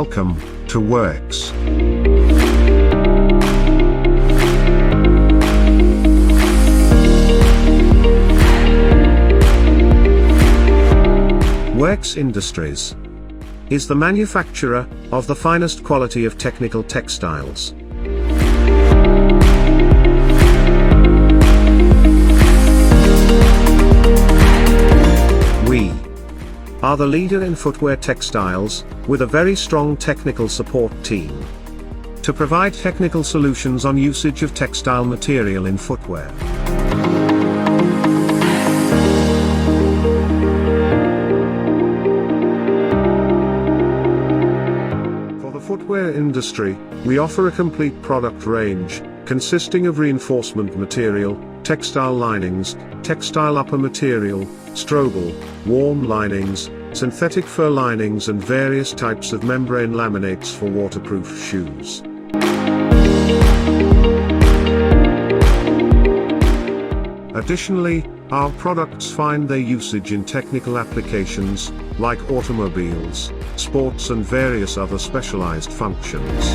Welcome to WOREX. WOREX Industries is the manufacturer of the finest quality of technical textiles. We are the leader in footwear textiles, with a very strong technical support team to provide technical solutions on usage of textile material in footwear. For the footwear industry, we offer a complete product range, consisting of reinforcement material, textile linings, textile upper material, strobel, warm linings, synthetic fur linings and various types of membrane laminates for waterproof shoes. Additionally, our products find their usage in technical applications, like automobiles, sports and various other specialized functions.